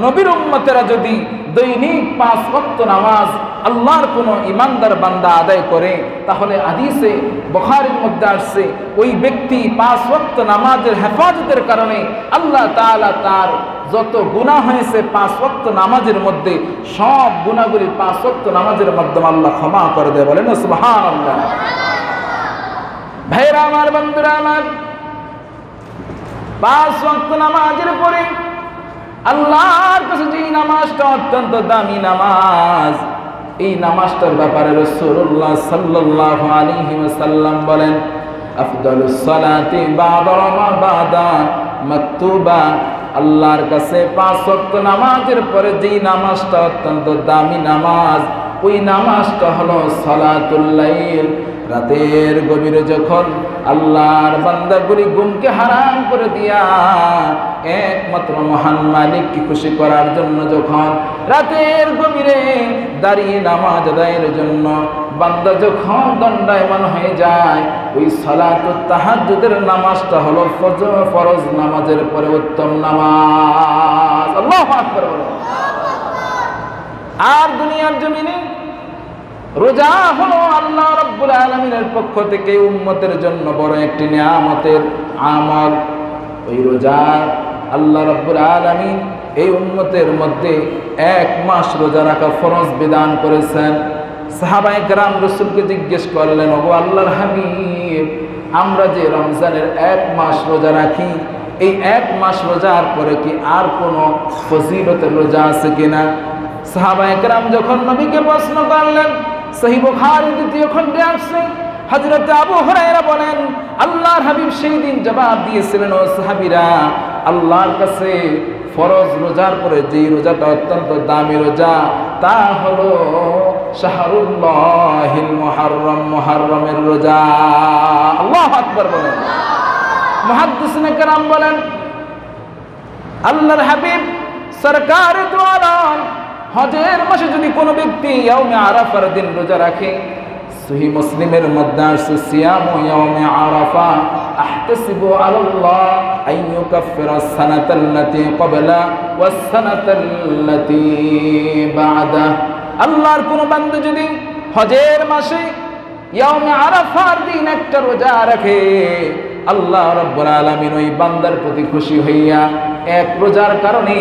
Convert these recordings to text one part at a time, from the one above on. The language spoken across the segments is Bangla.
নবীর উম্মতেরা যদি দৈনিক 5 ওয়াক্ত নামাজ আল্লাহর কোনো ইমানদার বান্দা আদায় করে, তাহলে হাদিসে বুখারীর মধ্যে আসছে ওই ব্যক্তি 5 ওয়াক্ত নামাজের হেফাজতের কারণে আল্লাহ তাআলা তার যত গুনাহ হয়েছে 5 ওয়াক্ত নামাজের মধ্যে সব গুনাহগুলি 5 ওয়াক্ত নামাজের মাধ্যমে আল্লাহ ক্ষমা করে দেয়। বলেন সুবহানাল্লাহ। ভাইরা আমার, বন্ধুরা আমার, 5 ওয়াক্ত নামাজের পরে আল্লাহর কাছে যে নামাজটা অত্যন্ত দামি নামাজ, এই নামাজটার ব্যাপারে রাসূলুল্লাহ সাল্লাল্লাহু আলাইহি ওয়াসাল্লাম বলেন, আফদালুস সালাতি বা'দা রমাদান মাকতুবা। আল্লাহর কাছে 5 ওয়াক্ত নামাজের পরে যেই নামাজটা অত্যন্ত দামি নামাজ, ওই নামাজটা হলো সালাতুল লাইল। রাতের গভীরে যখন আল্লাহর বান্দাগুলি ঘুমকে হারাম করে দিয়া একমাত্র মহান মালিককে খুশি করার জন্য যখন রাতের গভীরে দাঁড়িয়ে নামাজ আদায়ের জন্য বান্দা যখন দণ্ডায়মান হয়ে যায়, ওই সালাতুত তাহাজ্জুদের নামাজটা হলো ফরজ নামাজের পরে উত্তম নামাজ। আল্লাহু আকবার। আর দুনিয়ার জমিনে রোজা হলো আল্লাহ রাব্বুল আলামিনের পক্ষ থেকে উম্মতের জন্য বড় একটি নিয়ামতের আমল। ওই রোজা আল্লাহ রাব্বুল আলামিন এই উম্মতের মধ্যে 1 মাস রোজা রাখা ফরজ বিধান করেছেন। সাহাবায়ে কেরাম রাসূলকে জিজ্ঞেস করলেন, ওগো আল্লাহর হাবিব, আমরা যে রমজানের 1 মাস রোজা রাখি, এই 1 মাস রোজার পরে কি আর কোনো ফজিলতের রোজা আছে কিনা? সাহাবায়ে কেরাম যখন নবীকে প্রশ্ন করলেন, সহিহ বুখারী 2য় খণ্ডে আসছে, হযরত আবু হুরায়রা বলেন, আল্লাহর হাবিব সেই দিন জবাব দিয়েছিলেন, ও সাহাবীরা, আল্লাহর কাছে ফরজ রোজার পরে যেই রোজাটা অত্যন্ত দামি রোজা, তা হলো শাহরুল্লাহিল মুহাররম, মুহাররমের রোজা। আল্লাহু আকবার বলেন। মুহাদ্দিসিনে কেরাম বলেন, আল্লাহর হাবিব সরকারে দু আলম হজের মাসে যদি কোনো ব্যক্তি ইয়াউমে আরাফার দিন রোজা রাখে, সহিহ মুসলিমের মধ্যে আছে, সিয়ামু ইয়াউমে আরাফা আহতাসিবু আলাল্লাহ আন ইউকাফিরা সানাতাল্লাতী ক্বাবলা ওয়াস সানাতাল্লাতী বা'দা। আল্লাহর কোন বান্দা যদি হজের মাসে ইয়াউমে আরাফার দিন একটা রোজা রাখে, আল্লাহ রাব্বুল আলামিন ওই বান্দার প্রতি খুশি হইয়া এক রোজার কারণে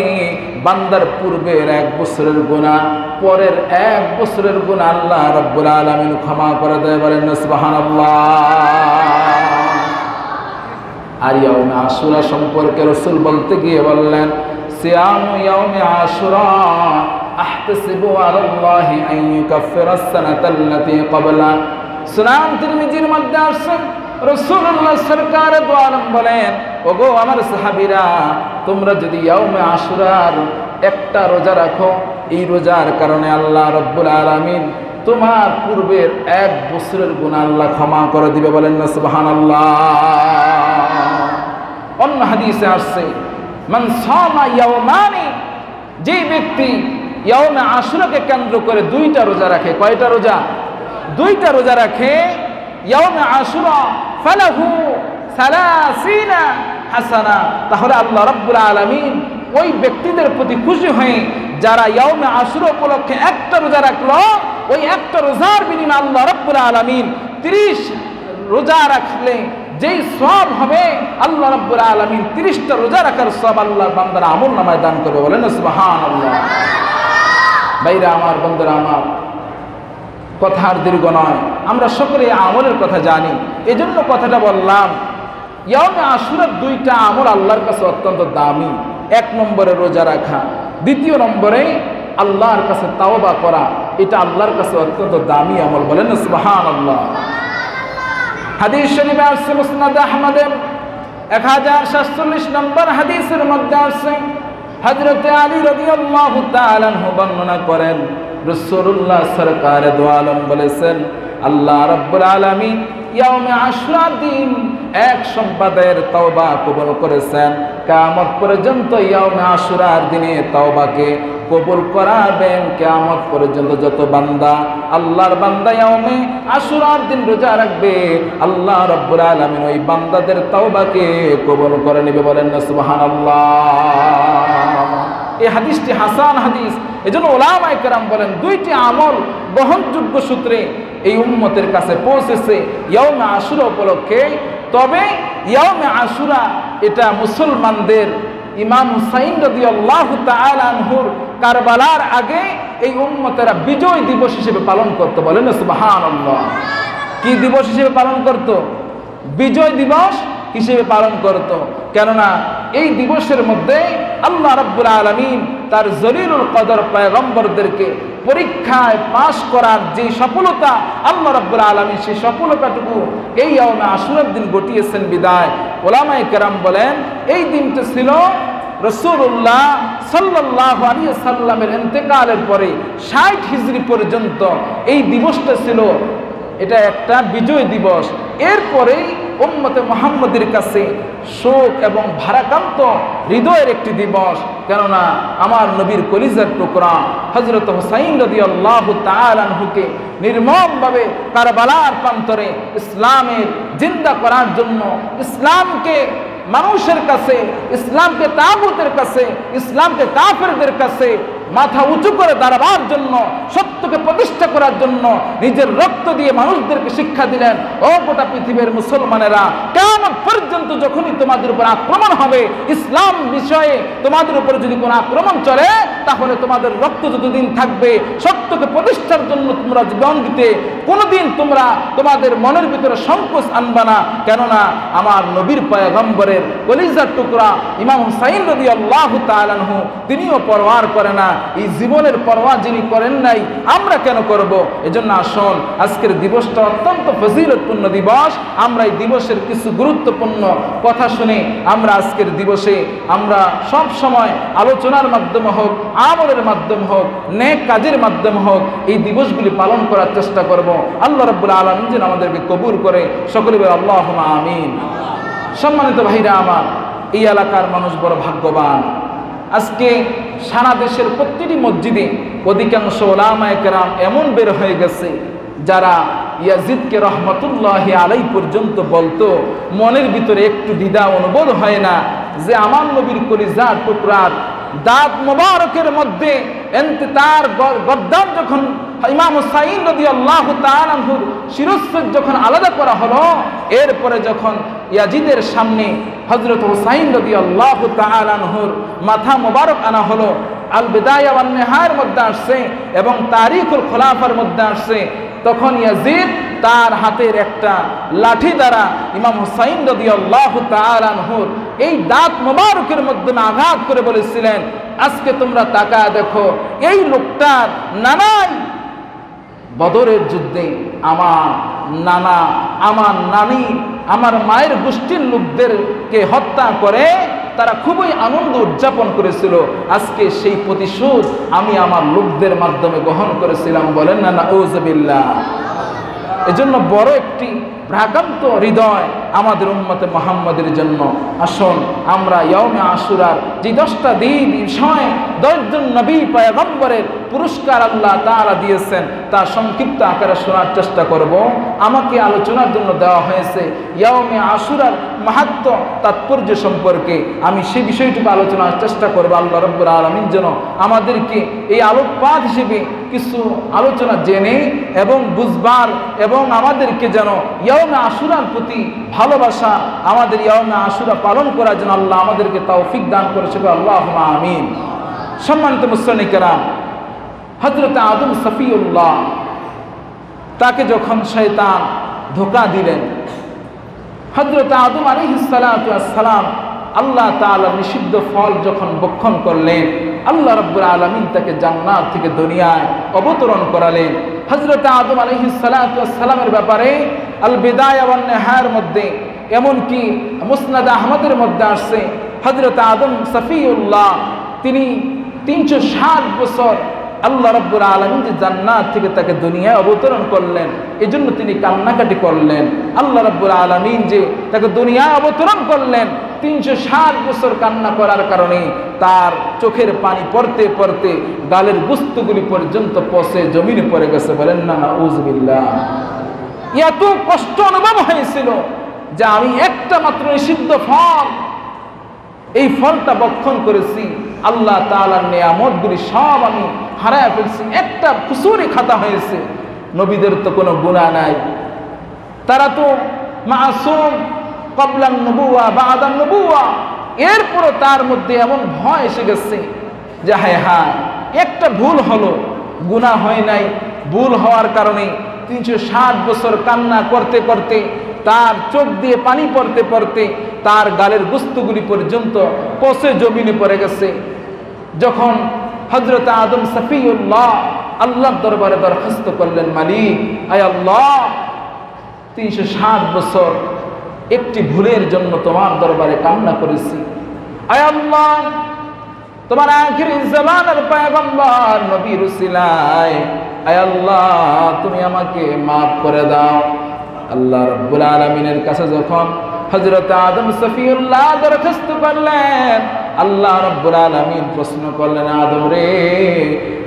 বান্দার পূর্বের 1 বছরের গুনাহ, পরের 1 বছরের গুনাহ আল্লাহ রাব্বুল আলামিন ক্ষমা করে দেয়। বলেন সুবহানাল্লাহ। আর ইয়াউমে আশুরা সম্পর্কে রাসূল বলতে গিয়ে বললেন, সিয়ামু ইয়াউমে আশুরা আহতাসিবু আলাল্লাহি আন ইউকাফিরা সানাতাল্লাতী ক্বাবলা। সুনান তিরমিজির মধ্যে আছে, রাসূলুল্লাহ সরকারে দু আলম বলেন, ওগো আমার সাহাবীরা, তোমরা যদি ইয়াউমে আশুরার একটা রোজা রাখো, এই রোজার কারণে আল্লাহ রাব্বুল আলামিন তোমার পূর্বের 1 বছরের গুনাহ আল্লাহ ক্ষমা করে দিবে। বলেন না সুবহানাল্লাহ। অন্য হাদিসে আসছে, মান সামা ইয়াউমানি, যে ব্যক্তি ইয়াউমে আশুরাকে কেন্দ্র করে 2টা রোজা রাখে। কয়টা রোজা? 2টা রোজা রাখে। ইয়াউমে আশুরা ফালাহু 30 হাসানা। তাহলে আল্লাহ রাব্বুল আলামিন ওই ব্যক্তিদের প্রতি খুশি হয়ে যারা ইয়াউমে আশুরা উপলক্ষে একটা রোজা রাখলো, ওই একটা রোজার বিনিময়ে আল্লাহ রাব্বুল আলামিন 30 রোজা রাখলে যেই সওয়াব হবে, আল্লাহ রাব্বুল আলামিন 30টা রোজা রাখার সওয়াব আল্লাহর বান্দার আমলনামায় দান করবে। বলেন সুবহানাল্লাহ। ভাইরা আমার, বন্ধুরা আমার, কথার দীর্ঘ নয়, আমরা সকলে আমলের কথা জানি, এজন্য কথাটা বললাম। ইয়াউমে আশুরার 2টা আমল আল্লাহর কাছে অত্যন্ত দামি। 1 নম্বরে রোজা রাখা, 2য় নম্বরে আল্লাহর কাছে তাওবা করা। এটা আল্লাহর কাছে অত্যন্ত দামি আমল। বলেন সুবহানাল্লাহ। হাদিস শরীফে আসছে, মুসনাদ আহমদের 1047 নম্বর হাদিসের মধ্যে আসছে, হযরত আলী রাদিয়াল্লাহু তাআলা আনহু বর্ণনা করেন, রাসূলুল্লাহ সরকারে দু আলম বলেছেন, আল্লাহ রাব্বুল আলামিন ইয়াউমে আশুরার দিন 1 সম্প্রদায়ের তওবা কবুল করেছেন। কিয়ামত পর্যন্ত ইয়াউমে আশুরার দিনে তওবাকে কবুল করাবেন। কিয়ামত পর্যন্ত যত বান্দা আল্লাহর বান্দা ইয়াউমে আশুরার দিন রোজা রাখবে, আল্লাহ রাব্বুল আলামিন ওই বান্দাদের তওবাকে কবুল করে নেবে। বলেন না সুবহানাল্লাহ। এই হাদিসটি হাসান হাদিস। এজন্য উলামায়ে কেরাম বলেন দুইটি আমল গ্রহণযোগ্য সূত্রে এই উম্মতের কাছে পৌঁছেছে ইয়াউমে আশুরা উপলক্ষে। তবে ইয়াউমে আশুরা এটা মুসলমানদের ইমাম হুসাইন রাদিয়াল্লাহু তাআলা আনহুর কারবালার আগে এই উম্মতেরা বিজয় দিবস হিসেবে পালন করত। বলেন সুবহানাল্লাহ। কি দিবস হিসেবে পালন করত? বিজয় দিবস হিসেবে পালন করত। কেননা এই দিবসের মধ্যে আল্লাহ রাব্বুল আলামিন তার জলিলুল কদর পয়গম্বরদেরকে পরীক্ষায় পাশ করার যে সফলতা আল্লাহ রাব্বুল আলামিন সেই সফলতাটুকু এই ইয়াউমে আশুরার দিন ঘটিয়েছেন বিদায় উলামায়ে কেরাম বলেন এই দিনটা ছিল রাসূলুল্লাহ সাল্লাল্লাহু আলাইহি ওয়াসাল্লামের ইন্তেকালের পরে 60 হিজরি পর্যন্ত এই দিবসটা ছিল এটা একটা বিজয় দিবস। এরপরেই উম্মতে মুহাম্মদের কাছে শোক এবং ভারাক্রান্ত হৃদয়ের একটি দিবস। কেননা আমার নবীর কলিজার টুকরা হযরত হুসাইন রাদিয়াল্লাহু তাআলা আনহুকে নির্মমভাবে কারবালার প্রান্তরে ইসলামের জিন্দা করার জন্য, ইসলামকে মানুষের কাছে, ইসলামকে তাগুতের কাছে, ইসলামকে কাফেরদের কাছে মাথা উঁচু করে দাঁড়াবার জন্য, সত্যকে প্রতিষ্ঠা করার জন্য নিজের রক্ত দিয়ে মানুষদেরকে শিক্ষা দিলেন, ও গোটা পৃথিবীর মুসলমানেরা, কিয়ামত পর্যন্ত যখনই তোমাদের উপর আক্রমণ হবে, ইসলাম বিষয়ে তোমাদের উপর যদি কোনো আক্রমণ চলে, তাহলে তোমাদের রক্ত যতদিন থাকবে সত্যকে প্রতিষ্ঠার জন্য তোমরা জীবন দিতে কোনোদিন তোমরা তোমাদের মনের ভিতরে সংকোচ আনবা না। কেননা আমার নবীর পয়গম্বরের কলিজার টুকরা ইমাম হুসাইন রাদিয়াল্লাহু তাআলা আনহু তিনিও পরোয়া করে না। এই জীবনের পরোয়া যিনি করেন নাই, আমরা কেন করব? এজন্য আসুন, আজকের দিবসটা অত্যন্ত ফজিলতপূর্ণ দিবস। আমরা এই দিবসের কিছু গুরুত্বপূর্ণ কথা শুনে আমরা আজকের দিবসে আমরা সব সময় আলোচনার মাধ্যমে হোক, আমলের মাধ্যমে হোক, নেক কাজের মাধ্যমে হোক, এই দিবসগুলি পালন করার চেষ্টা করব। আল্লাহ রাব্বুল আলামিন যেন আমাদেরকে কবুল করে। সকলে বলে আল্লাহুম্মা আমিন। সম্মানিত ভাইরা আমার, এই এলাকার মানুষ বড় ভাগ্যবান। আজকে সারা দেশের প্রতিটি মসজিদে অধিকাংশ উলামায়ে কেরাম এমন বের হয়ে গেছে যারা ইয়াজিদকে রহমতুল্লাহি আলাইহি পর্যন্ত বলতো, মনের ভিতরে একটু দ্বিধা অনুভব হয় না যে আমার নবীর কলিজার টুকরার দাঁত মোবারকের মধ্যে তার গর্দান যখন ইমাম হুসাইন রাদিয়াল্লাহু তাআলা আনহুর শিরচ্ছেদ যখন আলাদা করা হলো, এরপরে যখন ইয়াজিদের সামনে হযরত হুসাইন রাদিয়াল্লাহু তাআলা আনহুর মাথা মোবারক আনা হলো, আল বিদায়া ওয়ান নিহায়ার মধ্যে আসছে এবং তারিখুল খুলাফার মধ্যে আসছে, তখন ইয়াজিদ তার হাতের একটা লাঠি দ্বারা ইমাম হুসাইন রাদিয়াল্লাহু তাআলা আনহুর এই দাঁত মোবারকের মধ্যে আঘাত করে বলেছিলেন, আজকে তোমরা তাকায় দেখো, এই লোকটার নানাই বদরের যুদ্ধে আমার নানা, আমার নানি, আমার মায়ের গোষ্ঠীর লোকদেরকে হত্যা করে তারা খুবই আনন্দ উদযাপন করেছিল। আজকে সেই প্রতিশোধ আমি আমার লোকদের মাধ্যমে গ্রহণ করেছিলাম। বলেন না নাউযুবিল্লাহ। এজন্য বড় একটি ভ্রাক্রান্ত হৃদয় আমাদের উম্মতে মুহাম্মাদের জন্য। আসুন আমরা ইয়াউমে আশুরার যে 10টা দিন বিষয় 10 জন নবী পয়গম্বরের পুরস্কার আল্লাহ তাআলা দিয়েছেন তা সংক্ষিপ্ত আকারে শোনার চেষ্টা করব। আমাকে আলোচনার জন্য দেওয়া হয়েছে ইয়াউমে আশুরার মাহাত্ম্য তাৎপর্য সম্পর্কে। আমি সেই বিষয়টুকু আলোচনার চেষ্টা করব। আল্লাহ রাব্বুল আলামিন যেন আমাদেরকে এই আলোকপাত হিসেবে কিছু আলোচনা জেনে এবং বুঝবার এবং আমাদেরকে যেন ইয়াউমে আশুরার প্রতি ভালোবাসা, আমাদের ইয়াউমে আশুরা পালন করার জন্য আল্লাহ আমাদেরকে তৌফিক দান করেছে। আল্লাহুম্মা আমিন। সম্মানিত মুসলিম কেরাম, হযরত আদম সফিউল্লাহ, তাকে যখন শয়তান ধোঁকা দিলেন, হযরত আদম আলাইহিস সালাতু ওয়াস সালাম আল্লাহ তাআলা নিষিদ্ধ ফল যখন ভক্ষণ করলেন, আল্লাহ রাব্বুল আলামিন তাকে জান্নাত থেকে দুনিয়ায় অবতরণ করালেন। হযরত আদম আলাইহিস সালাতু ওয়াস সালামের ব্যাপারে আল বিদায়া ওয়ান নিহায়ার মধ্যে, এমনকি মুসনাদ আহমদের মধ্যে আসছে, হযরত আদম সফিউল্লাহ তিনি 360 বছর আল্লাহ রাব্বুল আলামিন যে জান্নাত থেকে তাকে দুনিয়ায় অবতরণ করলেন, এজন্য তিনি কান্নাকাটি করলেন। আল্লাহ রাব্বুল আলামিন যে তাকে দুনিয়ায় অবতরণ করলেন, 360 বছর কান্না করার কারণে তার চোখের পানি পড়তে পড়তে গালের গোস্তগুলি পর্যন্ত পচে জমিনে পড়ে গেছে। বলেন না নাউযুবিল্লাহ। এত কষ্ট অনুভব হয়েছিল যে আমি একটা মাত্র নিষিদ্ধ ফল, এই ফলটা ভক্ষণ করেছি, আল্লাহ তাআলার নিয়ামতগুলি সব আমি হারায় ফেলছি, একটা কুসুরি খাতা হয়েছে। নবীদের তো কোনো গুনাহ নাই, তারা তো মাসুম, ক্বাবলান নবুওয়া বা'দান নবুওয়া। এরপরও তার মধ্যে এমন ভয় এসে গেছে যে হায় একটা ভুল হলো, গুনাহ হয় নাই, ভুল হওয়ার কারণে 360 বছর কান্না করতে করতে, তার চোখ দিয়ে পানি পড়তে পড়তে তার গালের গোস্তগুলি পর্যন্ত পচে জমিনে পড়ে গেছে। যখন হযরত আদম সফিউল্লাহ আল্লাহর দরবারে দরখাস্ত করলেন, মালিক আয় আল্লাহ, 360 বছর একটি ভুলের জন্য তোমার দরবারে কান্না করেছি, আয় আল্লাহ, তোমার আখির জামানার পয়গম্বর নবীর উসিলায় আয় আল্লাহ তুমি আমাকে মাফ করে দাও। আল্লাহ রাব্বুল আলামিনের কাছে যখন হযরত আদম সফিউল্লাহ দরখাস্ত করলেন, আল্লাহ রাব্বুল আলামিন প্রশ্ন করলেন, আদম রে,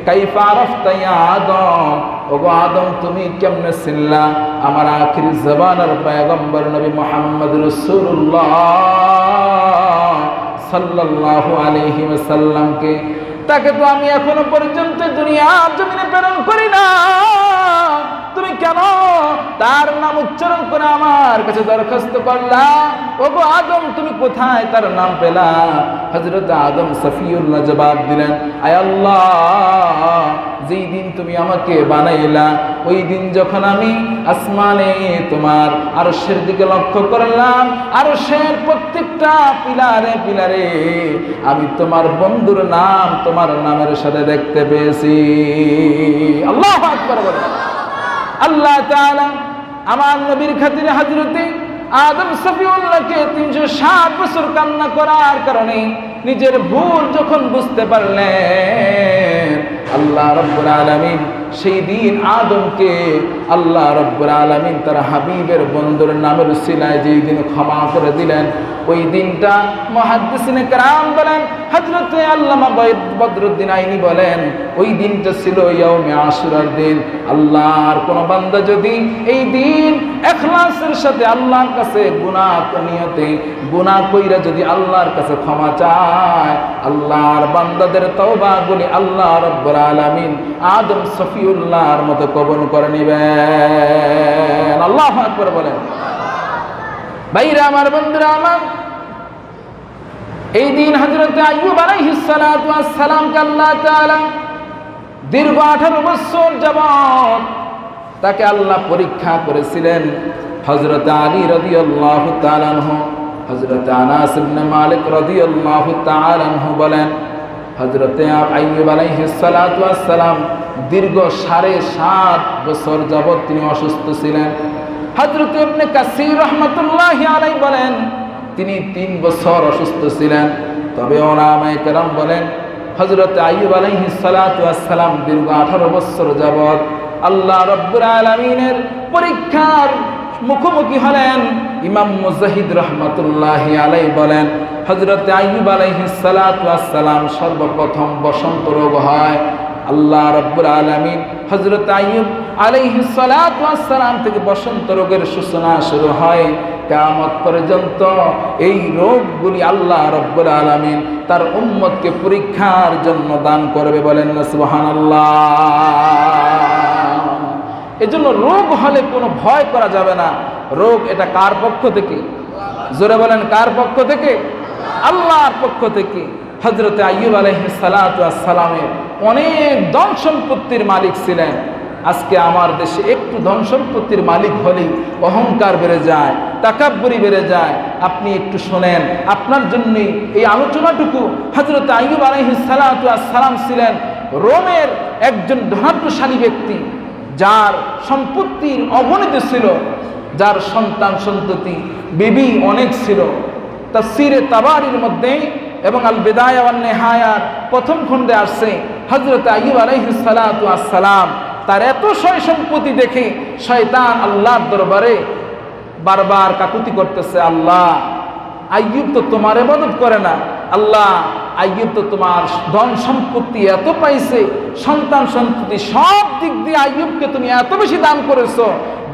কাইফা আরাফতা ইয়া আদম, ওগো আদম তুমি কেমনে চিনলা আমার আখির জামানার পয়গম্বর নবী মুহাম্মদ রাসূলুল্লাহ সাল্লাল্লাহু আলাইহি ওয়াসাল্লামকে? তাকে তো আমি এখনো পর্যন্ত দুনিয়ার জমিনে প্রেরণ করি না, তুমি কেন তার নাম উচ্চারণ করে আমার কাছে দরখাস্ত করলা? ওগো আদম তুমি কোথায় তার নাম পেলা? হযরত আদম সফিউল্লাহ জবাব দিলেন, আয় আল্লাহ, যেই দিন তুমি আমাকে বানাইলা ওই দিন যখন আমি আসমানে তোমার আরশের দিকে লক্ষ্য করলাম, আরশের প্রত্যেকটা পিলারে পিলারে আমি তোমার বন্ধুর নাম তোমার নামের সাথে দেখতে পেয়েছি। আল্লাহু আকবার বলেন। আল্লাহ তাআলা আমার নবীর খাতিরে হযরতে আদম সফিউল্লাহকে 360 বছর কান্না করার কারণে নিজের ভুল যখন বুঝতে পারলেন, আল্লাহ রাব্বুল আলামিন সেই দিন আদমকে আল্লাহ রাব্বুল আলামিন তার হাবিবের বন্ধুর নামের উসিলায় যেই দিন ক্ষমা করে দিলেন, ওই দিনটা মুহাদ্দিসিনে কেরাম বলেন, হযরতে আল্লামা বদরুদ্দিন আইনি বলেন, ওই দিনটা ছিল ইয়াউমে আশুরার দিন। আল্লাহর কোন বান্দা যদি এই দিন ইখলাসের সাথে আল্লাহর কাছে গুনাহ নিয়তে গুনাহ কইরা যদি আল্লাহর কাছে ক্ষমা চায়, আল্লাহর বান্দাদের তওবাগুলি আল্লাহ রাব্বুল আলামিন আদম সফিউল্লাহর মতো কবুল করে নেবেন। আল্লাহু আকবার বলেন। ভাইরা আমার, বন্ধুরা আমার, এই দিন হযরত আইয়ুব আলাইহিস সালাতু ওয়াস সালামকে আল্লাহ তাআলা দীর্ঘ 18 বছর যাবত তাকে আল্লাহ পরীক্ষা করেছিলেন। হযরত আলী রাদিয়াল্লাহু তাআলা আনহু, হযরত আনাস ইবনে মালিক রাদিয়াল্লাহু তাআলা আনহু বলেন, হযরত আইয়ুব আলাইহিস সালাতু ওয়াস সালাম দীর্ঘ 7.5 বছর যাবত তিনি অসুস্থ ছিলেন। হযরত ইবনে কাসির রাহমাতুল্লাহি আলাইহি বলেন, তিনি 3 বছর অসুস্থ ছিলেন। তবে ওলামায়ে কেরাম বলেন, হযরত আইয়ুব আলাইহিস সালাতু ওয়াস সালাম দীর্ঘ 18 বছর যাবত আল্লাহ রাব্বুল আলামিনের পরীক্ষার মুখোমুখি হলেন। ইমাম মুজাহিদ রাহমাতুল্লাহি আলাইহি বলেন, হযরত আইয়ুব আলাইহিস সালাতু ওয়াস সালাম সর্বপ্রথম বসন্ত রোগ হয়। আল্লাহ রাব্বুল আলামিন হযরত আইয়ুব আলাইহিস সালাতু ওয়াস সালাম থেকে বসন্ত রোগের সূচনা শুরু হয়। কিয়ামত পর্যন্ত এই রোগগুলি আল্লাহ রাব্বুল আলামিন তার উম্মতকে পরীক্ষার জন্য দান করবে, বলেন না সুবহানাল্লাহ। এজন্য রোগ হলে কোনো ভয় করা যাবে না। রোগ এটা কার পক্ষ থেকে? জোরে বলেন, কার পক্ষ থেকে? আল্লাহর পক্ষ থেকে। হযরত আইয়ুব আলাইহিস সালাতু ওয়াস সালামের অনেক ধন সম্পত্তির মালিক ছিলেন। আজকে আমার দেশে একটু ধন সম্পত্তির মালিক হলেই অহংকার বেড়ে যায়, তাকাব্বুরি বেড়ে যায়। আপনি একটু শোনেন, আপনার জন্যই এই আলোচনাটুকু। হযরত আইয়ুব আলাইহিস সালাতু ওয়াস সালাম ছিলেন রোমের একজন ধনাঢ্যশালী ব্যক্তি, যার সম্পত্তির অগণিত ছিল, যার সন্তান সন্ততি বিবি অনেক ছিল। তাফসীরে তাবারির মধ্যে এবং আল বিদায়া ওয়ান নিহায়ার প্রথম খণ্ডে আসছে, হযরত আইয়ুব আলাইহিস সালাতু ওয়াস সালাম তার এত সয় সম্পত্তি দেখে শয়তান আল্লাহর দরবারে বারবার কাকুতি করতেছে, আল্লাহ আইয়ুব তো তোমার ইবাদত করে না, আল্লাহ আইয়ুব তো তোমার ধন সম্পত্তি এত পাইছে, সন্তান সন্ততি সব দিক দিয়ে আইয়ুবকে তুমি এত বেশি দান করেছো,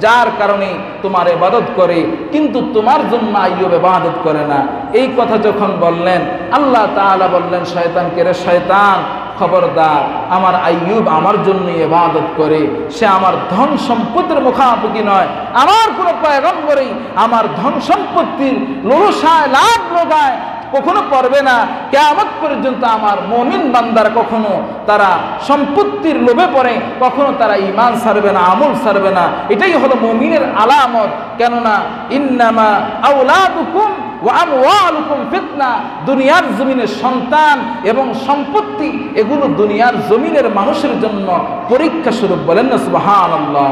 যার কারণে তোমার ইবাদত করে, কিন্তু তোমার জন্য আইয়ুব ইবাদত করে না। এই কথা যখন বললেন, আল্লাহ তাআলা বললেন শয়তানকে, রে শয়তান, খবরদার, আমার আইয়ুব আমার জন্য ইবাদত করে, সে আমার ধন সম্পদের মুখাপেক্ষি নয়। আমার কোনো পয়গম্বরই আমার ধন সম্পত্তির লোলসায় লাভ লোগায় কখনো করবে না। কিয়ামত পর্যন্ত আমার মুমিন বান্দারা কখনো তারা সম্পত্তির লোভে পড়ে কখনো তারা ঈমান ছাড়বে না, আমল ছাড়বে না। এটাই হলো মুমিনের আলামত। কেননা ইন্নামা আওলাদুকুম ওয়া আমওয়ালুকুম ফিতনা, দুনিয়ার জমিনের সন্তান এবং সম্পত্তি এগুলো দুনিয়ার জমিনের মানুষের জন্য পরীক্ষা স্বরূপ। বলেন না সুবহানাল্লাহ।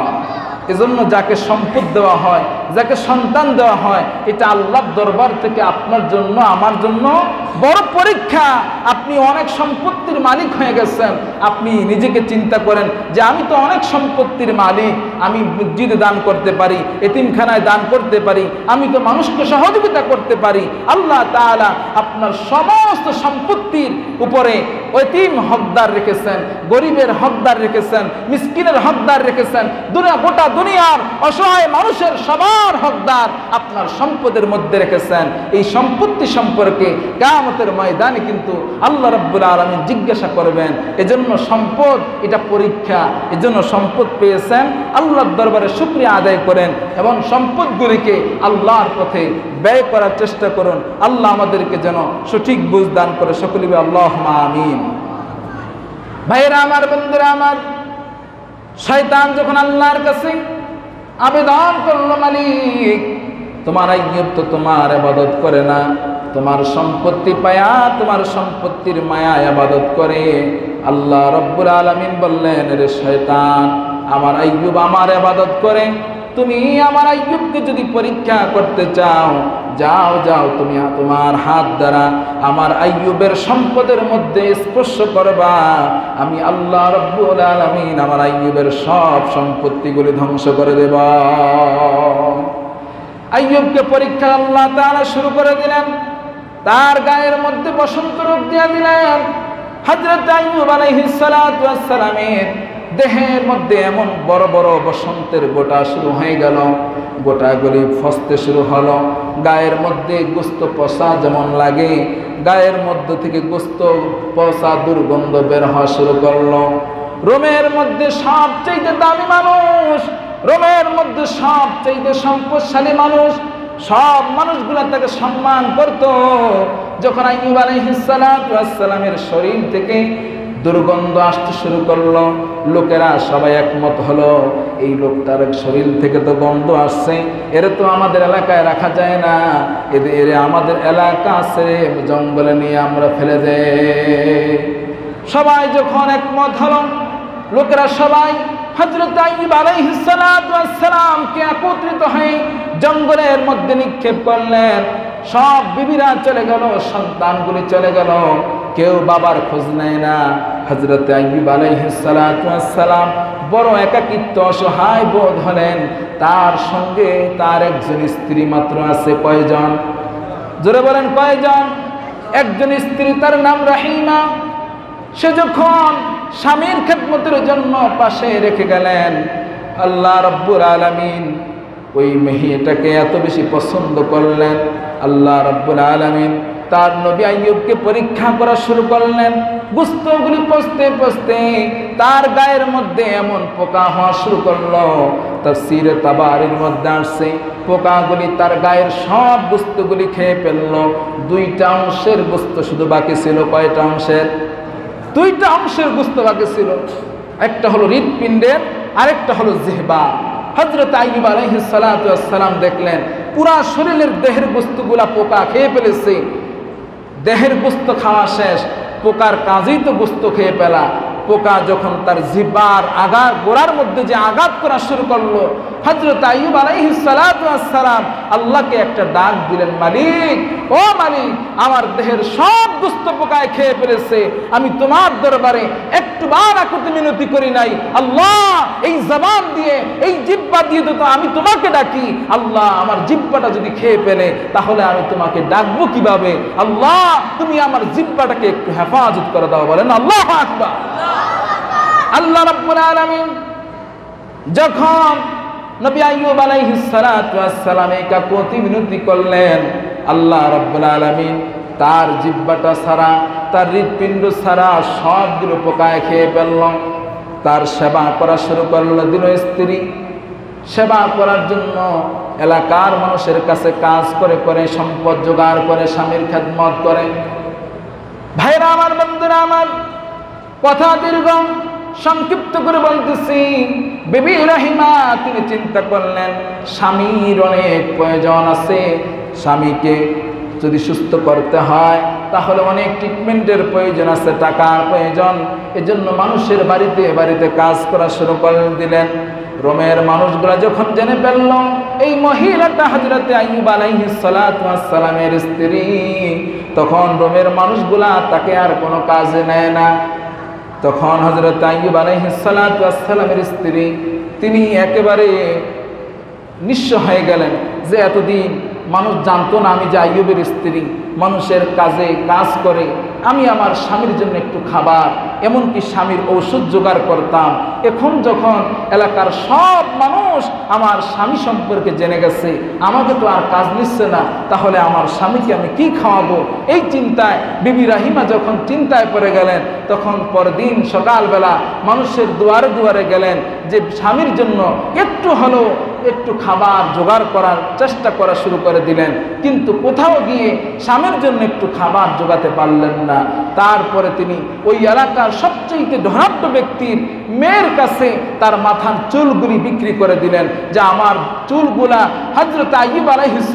এজন্য যাকে সম্পদ দেওয়া হয়, যাকে সন্তান দেওয়া হয়, এটা আল্লাহর দরবার থেকে আপনার জন্য আমার জন্য বড় পরীক্ষা। আপনি অনেক সম্পত্তির মালিক হয়ে গেছেন, আপনি নিজেকে চিন্তা করেন যে আমি তো অনেক সম্পত্তির মালিক, আমি মসজিদে দান করতে পারি, এতিমখানায় দান করতে পারি, আমি তো মানুষকে সহযোগিতা করতে পারি। আল্লাহ তাআলা আপনার সমস্ত সম্পত্তির উপরে এতিম হকদার রেখেছেন, গরিবের হকদার রেখেছেন, মিসকিনের হকদার রেখেছেন, গোটা দুনিয়ার অসহায় মানুষের সবার হকদার আপনার সম্পদের মধ্যে রেখেছেন। এই সম্পত্তি সম্পর্কে কিয়ামতের ময়দানে কিন্তু আল্লাহ রাব্বুল আলামিন জিজ্ঞাসা করবেন। এজন্য সম্পদ এটা পরীক্ষা। এজন্য সম্পদ পেয়েছেন, আল্লাহর দরবারে শুকরিয়া আদায় করেন এবং সম্পদগুলিকে আল্লাহর পথে ব্যয় করার চেষ্টা করুন। আল্লাহ আমাদেরকে যেন সঠিক বুঝ দান করে। সকলে বলি আল্লাহুম্মা আমিন। ভাইরা আমার, বন্ধুরা আমার, শয়তান যখন আল্লাহর কাছে আবেদন করলো, মালিক, তোমার আইয়ুব তো তোমার ইবাদত করে না, তোমার সম্পত্তি পায়া তোমার সম্পত্তির মায়া ইবাদত করে। আল্লাহ রাব্বুল আলামিন বললেন, রে শয়তান, আমার আইয়ুব আমার ইবাদত করে, তুমি আমার আইয়ুবকে যদি পরীক্ষা করতে চাও, যাও যাও, তুমি তোমার হাত দ্বারা আমার আইয়ুবের সম্পদের মধ্যে স্পর্শ করবা, আমি আল্লাহ রাব্বুল আলামিন আমার আইয়ুবের সব সম্পত্তিগুলি ধ্বংস করে দেব। আইয়ুবকে পরীক্ষা আল্লাহ তাআলা শুরু করে দিলেন। তার গায়ের মধ্যে বসন্ত রোগ দিয়ে দিলেন। হযরত আইয়ুব আলাইহিস সালাতু ওয়াস সালামের দেহের মধ্যে এমন বড় বড় বসন্তের গোটা শুরু হয়ে গেল, গোটাগুলি ফসতে শুরু হলো। গায়ের মধ্যে গোস্ত পচা যেমন লাগে, গায়ের মধ্য থেকে গোস্ত পচা দুর্গন্ধ বের হওয়া শুরু করলো। রোমের মধ্যে সবচেয়ে দামি মানুষ, রোমের মধ্যে সবচেয়ে সম্পদশালী মানুষ, সব মানুষগুলা তাকে সম্মান করত। যখন আইয়ুব আলাইহিস সালাতু ওয়াস সালামের শরীর থেকে দুর্গন্ধ আসতে শুরু করলো, লোকেরা সবাই একমত হলো, এই লোকটার শরীর থেকে তো গন্ধ আসছে, এর তো আমাদের এলাকায় রাখা যায় না, এর আমাদের এলাকা আছে জঙ্গলে নিয়ে আমরা ফেলে দেই। সবাই যখন একমত হলো, লোকেরা সবাই হযরত আইয়ুব আলাইহিস সালাতু ওয়াস সালামকে একত্রিত হয়ে জঙ্গলের মধ্যে নিক্ষেপ করলেন। সব বিবিরা চলে গেল, সন্তানগুলি চলে গেল, কেউ বাবার খোঁজ নেয় না। হযরত আইয়ুব আলাইহিস সালাতু ওয়াস সালাম বড় একাকিত্ব, অসহায় বোধ হলেন। তার সঙ্গে তার একজন স্ত্রী মাত্র আছে। কয়জন? জোরে বলেন কয়জন? একজন স্ত্রী, তার নাম রাহিমা। সে যখন স্বামীর খেদমতের জন্য পাশে রেখে গেলেন, আল্লাহ রাব্বুল আলামিন ওই মেয়েটাকে এত বেশি পছন্দ করলেন, আল্লাহ রাব্বুল আলামিন তার নবী আইয়ুবকে পরীক্ষা করা শুরু করলেন। গোস্তগুলি পচতে পচতে তার গায়ের মধ্যে এমন পোকা হওয়া শুরু করলো, তাফসীরে তাবারীর মধ্যে আসছে পোকাগুলি তার গায়ের সব গোস্তগুলি খেয়ে ফেললো। 2টা অংশের গোস্ত শুধু বাকি ছিল। কয়টা অংশের? 2টা অংশের গোস্ত বাকি ছিল। একটা হলো হৃৎপিণ্ডের, আরেকটা হলো জিহবা। হযরত আইয়ুব আলাইহিস সালাতু ওয়াস সালাম দেখলেন পুরা শরীরের দেহের গোস্তগুলা পোকা খেয়ে ফেলেছে। দেহের গোস্ত খাওয়া শেষ, পোকার কাজেই তো গোস্ত খেয়ে ফেলা। পোকা যখন তার জিহ্বার গোড়ার মধ্যে যে আঘাত করা শুরু করলো, হযরত আইয়ুব আলাইহিস সালাতু ওয়াস সালাম আল্লাহকে একটা ডাক দিলেন, মালিক, ও মালিক, আমার দেহের সব গোস্ত পোকায় খেয়ে ফেলেছে, আমি তোমার দরবারে একটুবার আকুতি মিনতি করি নাই। আল্লাহ, এই জবান দিয়ে, এই জিহ্বা দিয়ে তো আমি তোমাকে ডাকি। আল্লাহ, আমার জিহ্বাটা যদি খেয়ে ফেলে তাহলে আমি তোমাকে ডাকবো কিভাবে? আল্লাহ, তুমি আমার জিহ্বাটাকে একটু হেফাজত করে দাও। বলেন আল্লাহু আকবার। আল্লাহ রাব্বুল আলামিন যখন নবী আইয়ুব আলাইহিস সালাতু ওয়াস সালাম এই কাকুতি মিনতি করলেন, আল্লাহ রাব্বুল আলামিন তার জিহ্বাটা ছাড়া, তার হৃৎপিণ্ড ছাড়া সবগুলো পোকায় খেয়ে ফেলল। তার সেবা করা শুরু করলো, দিল স্ত্রী সেবা করার জন্য এলাকার মানুষের কাছে কাজ করে করে সম্পদ জোগাড় করে স্বামীর খেদমত করে। ভাইরা আমার, বন্ধুরা আমার, কথা দীর্ঘ, সংক্ষিপ্ত করে বলতেছি। বিবি রহিমা তিনি চিন্তা করলেন স্বামীর অনেক প্রয়োজন আছে, স্বামীকে যদি সুস্থ করতে হয় তাহলে অনেক ট্রিটমেন্টের প্রয়োজন আছে, টাকার প্রয়োজন। এজন্য মানুষের বাড়িতে বাড়িতে কাজ করা শুরু করে দিলেন। রোমের মানুষগুলা যখন জেনে ফেলল এই মহিলাটা হযরতে আইয়ুব আলাইহিস সালাতু ওয়াস সালামের স্ত্রী, তখন রোমের মানুষগুলা তাকে আর কোনো কাজে নেয় না। তখন হযরত আইয়ুব আলাইহিস সালাতু ওয়াস সালামের স্ত্রী তিনি একেবারে নিঃস্ব হয়ে গেলেন, যে এতদিন মানুষ জানতো না আমি যে আইয়ুবের স্ত্রী, মানুষের কাজে কাজ করে, আমি আমার স্বামীর জন্য একটু খাবার, এমনকি স্বামীর ঔষধ জোগাড় করতাম। এখন যখন এলাকার সব মানুষ আমার স্বামী সম্পর্কে জেনে গেছে, আমাকে তো আর কাজ নিচ্ছে না, তাহলে আমার স্বামীকে আমি কি খাওয়াবো? এই চিন্তায় বিবি রাহিমা যখন চিন্তায় পড়ে গেলেন, তখন পরদিন সকালবেলা মানুষের দুয়ারে দুয়ারে গেলেন যে স্বামীর জন্য একটু হলেও একটু খাবার জোগাড় করার চেষ্টা করা শুরু করে দিলেন। কিন্তু কোথাও গিয়ে স্বামীর জন্য একটু খাবার জোগাতে পারলেন না। তারপরে তিনি ওই এলাকার সবচেয়ে ধনাঢ্য ব্যক্তির মেয়ের কাছে তার মাথার চুলগুলি বিক্রি করে দিলেন, যে আমার চুলগুলা হযরত আইয়ুব আলাইহিস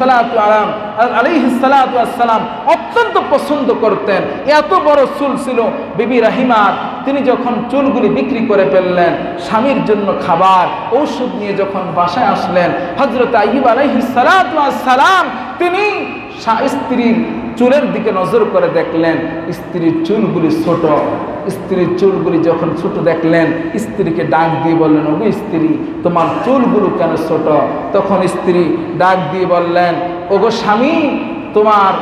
সালাতু ওয়াস সালাম অত্যন্ত পছন্দ করতেন, এত বড় চুল ছিল বিবি রাহিমার। তিনি যখন চুলগুলি বিক্রি করে ফেললেন, স্বামীর জন্য খাবার ঔষধ নিয়ে যখন বাসায় আসলেন, হযরত আইয়ুব আলাইহিস সালাতু ওয়াস সালাম তিনি স্ত্রীর চুলের দিকে নজর করে দেখলেন স্ত্রীর চুলগুলি ছোট। স্ত্রীর চুলগুলি যখন ছোট দেখলেন, স্ত্রীকে ডাক দিয়ে বললেন, ওগো স্ত্রী, তোমার চুলগুলো কেন ছোট? তখন স্ত্রী ডাক দিয়ে বললেন, ওগো স্বামী, তোমার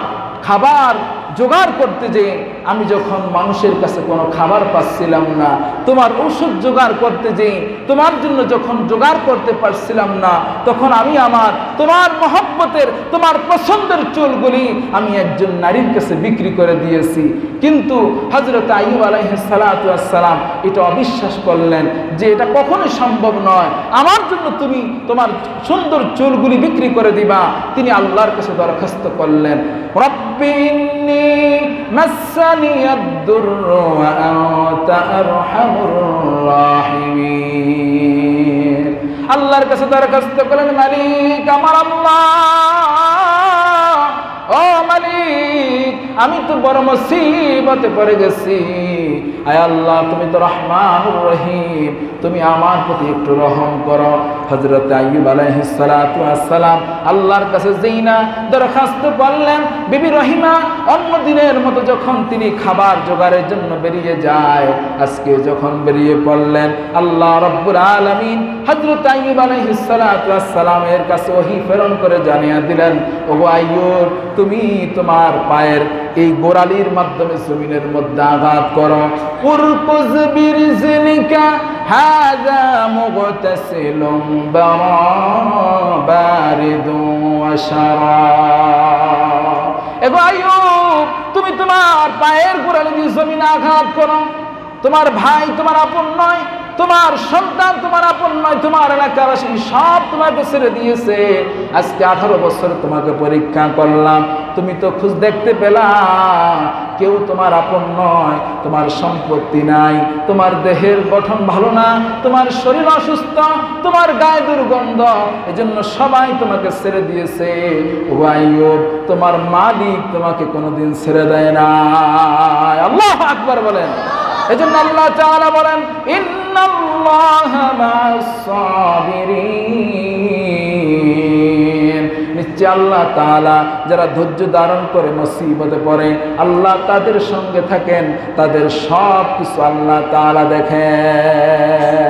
খাবার জোগাড় করতে যে আমি যখন মানুষের কাছে কোনো খাবার পাচ্ছিলাম না, তোমার ঔষধ জোগাড় করতে যে তোমার জন্য যখন জোগাড় করতে পারছিলাম না, তখন আমি আমার তোমার মহব্বতের, তোমার পছন্দের চুলগুলি আমি একজন নারীর কাছে বিক্রি করে দিয়েছি। কিন্তু হযরত আইয়ুব আলাইহিস সালাতু ওয়াস সালাম এটা অবিশ্বাস করলেন যে এটা কখনোই সম্ভব নয়, আমার জন্য তুমি তোমার সুন্দর চুলগুলি বিক্রি করে দিবা। তিনি আল্লাহর কাছে দরখাস্ত করলেন, রব্বি ইন্নী মাসানিয়াদ দুররু ওয়া আনতা আরহামুর রাহিমিন। আল্লাহর কাছে দরখাস্ত করলেন, মালিক আমার আল্লাহ, ও মালিক, আমি তো বড় মুসিবতে পড়ে গেছি। আয় আল্লাহ, তুমি তো রহমানুর রহিম, তুমি আমার প্রতি একটু রহম করো। হযরত আইয়ুব আলাইহিস সালাতু ওয়াস সালাম আল্লাহর কাছে যেইনা দরখাস্ত করলেন, বিবি রহিমা অন্য দিনের মতো যখন তিনি খাবার জোগাড়ের জন্য বেরিয়ে যায়, আজকে যখন বেরিয়ে পড়লেন, আল্লাহ রাব্বুল আলামিন হযরত আইয়ুব আলাইহিস সালাতু ওয়াস সালামের কাছে ওহী প্রেরণ করে জানিয়ে দিলেন, ওগো আইয়ুব, তুমি তোমার পায়ের এই গোড়ালির মাধ্যমে জমিনের মধ্যে আঘাত করো। উরকুজ বিরজিলিকা হাযা মুগতাসিলুম বারিদুন ওয়া শারাব। এগো আইয়ুব, তুমি তোমার পায়ের গোড়ালি দিয়ে জমিনে আঘাত করো। তোমার ভাই তোমার আপন নয়, তোমার সন্তান তোমার আপন নয়, তোমার এলাকাবাসী সব তোমাকে ছেড়ে দিয়েছে। আজকে 18 বছর তোমাকে পরীক্ষা করলাম, তুমি তো খোঁজ দেখতে পেলাম, কেউ তোমার আপন নয়, তোমার সম্পত্তি নাই, তোমার দেহের গঠন ভালো না, তোমার শরীর অসুস্থ, তোমার গায়ে দুর্গন্ধ, এজন্য সবাই তোমাকে ছেড়ে দিয়েছে। ও আইয়ুব, তোমার মালিক তোমাকে কোনোদিন ছেড়ে দেয় না। আল্লাহু আকবার বলেন। এজন্য আল্লাহ তাআলা বলেন, ইন্নাল্লাহা মা'আস সাবিরিন। নিশ্চয় আল্লাহ তাআলা যারা ধৈর্য ধারণ করে মুসিবতে পড়ে, আল্লাহ তাদের সঙ্গে থাকেন, তাদের সব কিছু আল্লাহ তাআলা দেখেন।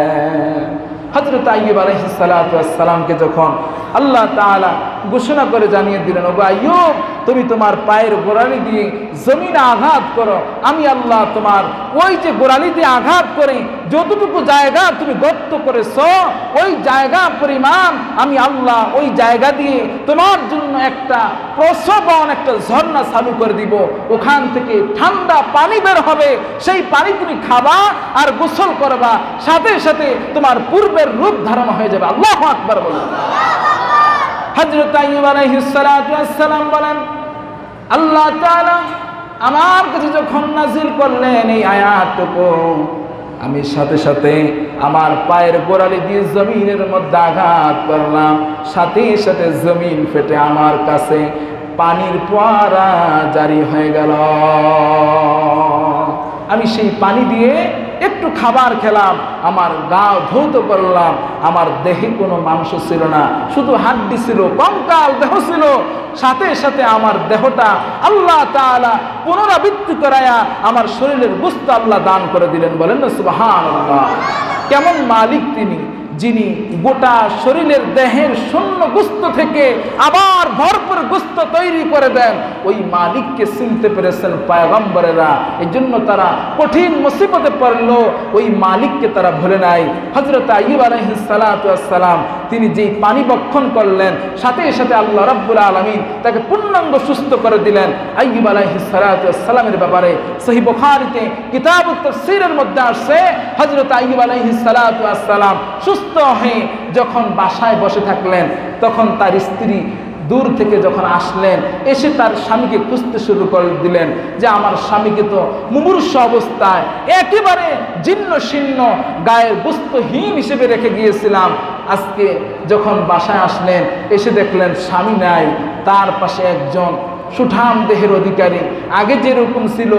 হযরত আইয়ুব আলাইহিস সালাতু ওয়াস সালামকে যখন আল্লাহ তাআলা ঘোষণা করে জানিয়ে দিলেন, ওগো আইয়ুব, তুমি তোমার পায়ের গোড়ালি দিয়ে জমিনে আঘাত করো, আমি আল্লাহ তোমার ওই যে গোড়ালি দিয়ে আঘাত করে যতটুকু জায়গা তুমি গর্ত করেছো ওই জায়গা পরিমাণ আমি আল্লাহ ওই জায়গা দিয়ে তোমার জন্য একটা প্রসবন, একটা ঝর্ণা চালু করে দিব, ওখান থেকে ঠান্ডা পানি বের হবে, সেই পানি তুমি খাবা আর গোসল করবা, সাথে সাথে তোমার পূর্বের রূপ ধারণ হয়ে যাবে। আল্লাহু আকবার বলুন। হযরত আইয়ুব আলাইহিস সালাতু ওয়াস সালাম বলেন, আল্লাহ তাআলা আমার কাছে যখন নাজিল করলেন এই আয়াতটুকু, আমি সাথে সাথে আমার পায়ের গোড়ালি দিয়ে জমিনের মধ্যে আঘাত করলাম, সাথে সাথে জমিন ফেটে আমার কাছে পানির ফোয়ারা জারি হয়ে গেল। আমি সেই পানি দিয়ে একটু খাবার খেলাম, আমার গা ধৌত করলাম, আমার দেহে কোনো মাংস ছিল না, শুধু হাড্ডি ছিল, কঙ্কাল দেহ ছিল, সাথে সাথে আমার দেহটা আল্লাহ তাআলা পুনরাবৃত্তি করায়া আমার শরীরের গোশত আল্লাহ দান করে দিলেন। বলেন না সুবহানাল্লাহ। কেমন মালিক তিনি, যিনি গোটা শরীরের দেহের শূন্য গোশত থেকে আবার ভরপুর গোশত তৈরি করে দেন, ওই মালিককে চিনতে পেরেছেন পয়গম্বরেরা, এই জন্য তারা কঠিন মুসিবতে পড়লো ওই মালিককে তারা ভুলে নাই। হযরত আইয়ুব আলাইহিস সালাতু ওয়াস সালাম তিনি যেই পানি বক্ষণ করলেন, সাথে সাথে আল্লাহ রাব্বুল আলামিন তাকে পূর্ণাঙ্গ সুস্থ করে দিলেন। আইয়ুব আলাইহিস সালাতু ওয়াস সালামের ব্যাপারে সহিহ বুখারীতে কিতাবুত তাফসীরের মধ্যে আসছে, হযরত আইয়ুব আলাইহিস সালাতু ওয়াস সালাম সুস্থ হয়ে যখন বাসায় বসে থাকলেন, তখন তার স্ত্রী দূর থেকে যখন আসলেন, এসে তার স্বামীকে খুঁজতে শুরু করে দিলেন যে আমার স্বামীকে তো মুমূর্ষু অবস্থায় একেবারে জীর্ণ শীর্ণ গায়ের গোশতহীন হিসেবে রেখে গিয়েছিলাম, আজকে যখন বাসায় আসলেন এসে দেখলেন স্বামী নাই, তার পাশে একজন সুঠাম দেহের অধিকারী, আগে যেরকম ছিল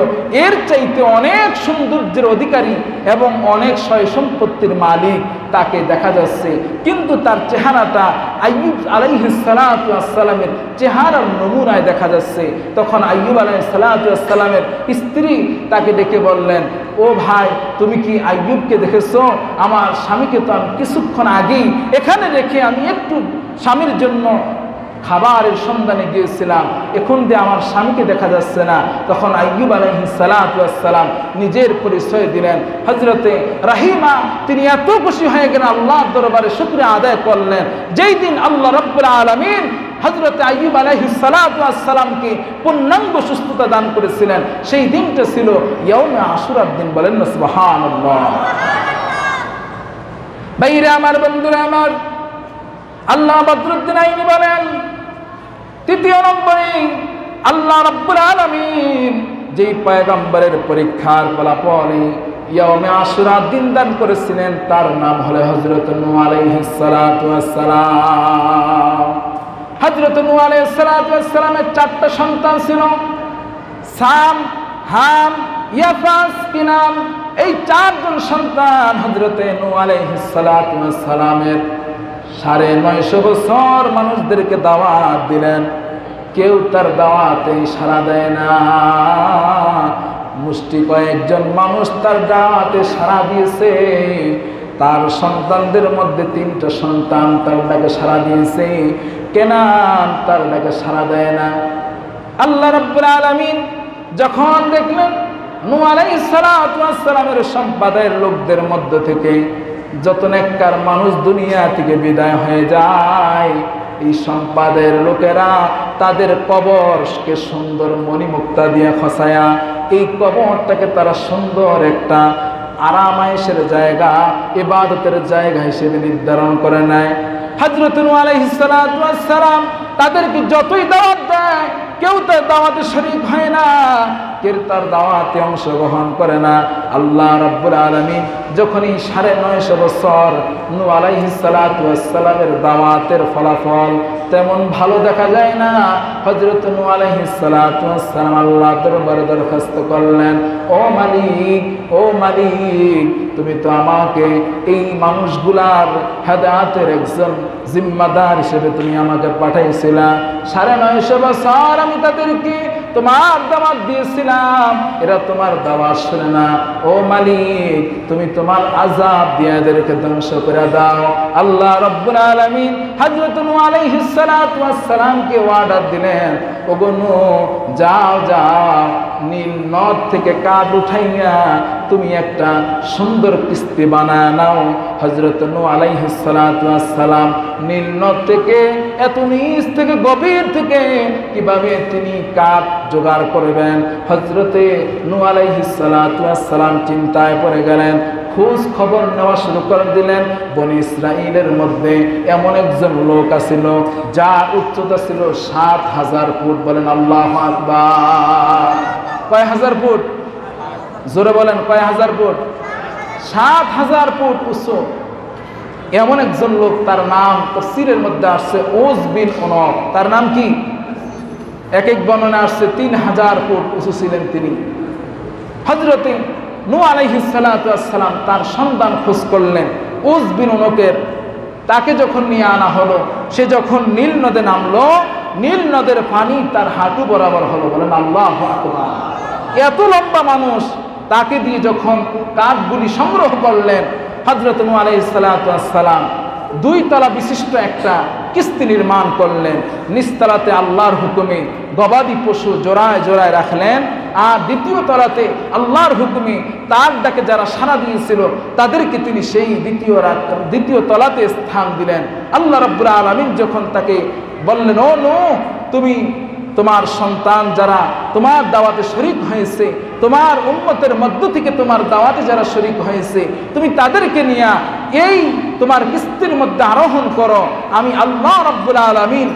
এর চাইতে অনেক সৌন্দর্যের অধিকারী এবং অনেক সয় সম্পত্তির মালিক তাকে দেখা যাচ্ছে, কিন্তু তার চেহারাটা আইয়ুব আলাইহিস সালাতু ওয়াস সালামের চেহারার নমুনায় দেখা যাচ্ছে। তখন আইয়ুব আলাইহিস সালাতু ওয়াস সালামের স্ত্রী তাকে ডেকে বললেন, ও ভাই, তুমি কি আইয়ুবকে দেখেছো? আমার স্বামীকে তো আমি কিছুক্ষণ আগেই এখানে রেখে আমি একটু স্বামীর জন্য খাবারের সন্ধানে গিয়েছিলাম, এখন যে আমার স্বামীকে দেখা যাচ্ছে না। তখন আইয়ুব আলাইহিস সালাতু ওয়াস সালাম নিজের পরিচয় দিলেন। হযরতে রাহিমা তিনি এত খুশি হয়ে গেলেন, আল্লাহর দরবারে শুকরিয়া আদায় করলেন। যেই দিন আল্লাহ রাব্বুল আলামিন হযরত আইয়ুব আলাইহিস সালাতু ওয়াস সালামকে পূর্ণাঙ্গ সুস্থতা দান করেছিলেন, সেই দিনটা ছিল ইয়াউমে আশুরার দিন। বলেন না সুবহানাল্লাহ। ভাইরা আমার, বন্ধুরা আমার, আল্লাহ বদরুদ্দিন আইনি বলেন, তৃতীয় নম্বরে আল্লাহ রাব্বুল আলামিন যেই পয়গম্বরের পরীক্ষার ফলাফলে ইয়াউমে আশুরার দিন দান করেছিলেন তার নাম হলো হযরত নূহ আলাইহিস সালাতু ওয়াস সালাম। হযরত নূহ আলাইহিস সালাতু ওয়াস সালামের 4টা সন্তান ছিল, সাম, হাম, ইয়াফাস, কিনান। এই 4জন সন্তান হযরতে নূহ আলাইহিস সালাতু ওয়াস সালামের 950 বছর মানুষদেরকে দাওয়াত দিলেন, কেউ তার দাওয়াতে সাড়া দেয় না। মুষ্টি কয়েকজন মানুষ তার দাওয়াতে সাড়া দিয়েছে, তার সন্তানদের মধ্যে 3টা সন্তান তার ডাকে সাড়া দিয়েছে, কেনান তার ডাকে সাড়া দেয় না। আল্লাহ রাব্বুল আলামিন যখন দেখলেন নূহ আলাইহিস সালাতু ওয়াস সালামের সম্প্রদায়ের লোকদের মধ্য থেকে যত নেককার মানুষ দুনিয়া থেকে বিদায় হয়ে যায়, এই সম্প্রদায়ের লোকেরা তাদের কবরকে সুন্দর মণিমুক্তা দিয়ে খসায়া এই কবরটাকে তারা সুন্দর একটা আরামায়েশের জায়গা, ইবাদতের জায়গা হিসেবে নির্ধারণ করে নেয়। হযরত নূহ আলাইহিস সালাতু ওয়াস সালাম তাদেরকে যতই দাওয়াত দেয়, কেউ তার দাওয়াতে শরীক হয় না, কেউ তার দাওয়াতে অংশগ্রহণ করে না। আল্লাহ রাব্বুল আলামিন যখনই 950 বছর নূহ আলাইহিস সালাতু ওয়াস সালামের দাওয়াতের ফলাফল তেমন ভালো দেখা যায় না, হযরত নূহ আলাইহিস সালাতু ওয়াস সালাম আল্লাহর দরবারে দরখাস্ত করলেন, ও মালিক, ও মালিক, তুমি তো আমাকে এই মানুষগুলার হেদায়েতের একজন জিম্মাদার হিসেবে তুমি আমাকে পাঠাইছিলা। 950 বছর আমি তাদেরকে তোমার দাওয়াত দিয়েছিলাম, এরা তোমার দাওয়াত শুনে না। ও মালিক, তুমি তোমার আযাব দিয়ে এদেরকে ধ্বংস করে দাও। আল্লাহ রাব্বুল আলামিন হযরত নূহ আলাইহিস সালাতু ওয়াস সালামকে অর্ডার দিলেন, ওগো নূহ, যাও যাও, নীল নদ থেকে কাঠ উঠাইয়া তুমি একটা সুন্দর কিস্তি বানায় নাও। হযরত নূহ আলাইহিস সালাতু ওয়াস সালাম নীল নদ থেকে, এত নিচ থেকে, গভীর থেকে কিভাবে তিনি কাঠ জোগাড় করবেন, হযরতে নূহ আলাইহিস সালাতু ওয়াস সালাম চিন্তায় পড়ে গেলেন। খোঁজ খবর নেওয়া শুরু করে দিলেন। বনি ইসরাইলের মধ্যে এমন একজন লোক আছিল যার উচ্চতা ছিল ৭,০০০ ফুট। বলেন আল্লাহু আকবার। কয় হাজার ফুট? জোরে বলেন, কয় হাজার ফুট? ৭,০০০ ফুট উঁচু। এমন একজন লোক, তার নাম তাফসীরের মধ্যে আসছে ওজ বিন উনফ। তার নাম কি? এক এক বর্ণনা আসছে ৩,০০০ ফুট উঁচু ছিলেন তিনি। হযরতে নূহ আলাইহিস সালাতু ওয়াস সালাম তার সন্তান খোঁজ করলেন ওজ বিন উনফের। তাকে যখন নিয়ে আনা হলো, সে যখন নীল নদে নামলো, নীল নদের পানি তার হাঁটু বরাবর হলো। বলেন আল্লাহু আকবার। এত লম্বা মানুষ, তাকে দিয়ে যখন কাঠগুলি সংগ্রহ করলেন, হযরত নূহ আলাইহিস সালাতু ওয়াস সালাম ২ তলা বিশিষ্ট একটা কিস্তি নির্মাণ করলেন। নিচতলাতে আল্লাহর হুকুমে গবাদি পশু জোড়ায় জোড়ায় রাখলেন, আর দ্বিতীয় তলাতে আল্লাহর হুকুমে তার ডাকে যারা সাড়া দিয়েছিল তাদেরকে তিনি সেই দ্বিতীয় তলাতে স্থান দিলেন। আল্লাহ রাব্বুল আলামিন যখন তাকে বললেন, ও নূহ, তুমি তোমার সন্তান যারা তোমার দাওয়াতে শরীক হয়েছে, তোমার উম্মতের মধ্য থেকে তোমার দাওয়াতে যারা শরীক হয়েছে, তুমি তাদেরকে নিয়ে এই তোমার কিস্তির মধ্যে আরোহণ করো। আমি আল্লাহ রাব্বুল আলামিন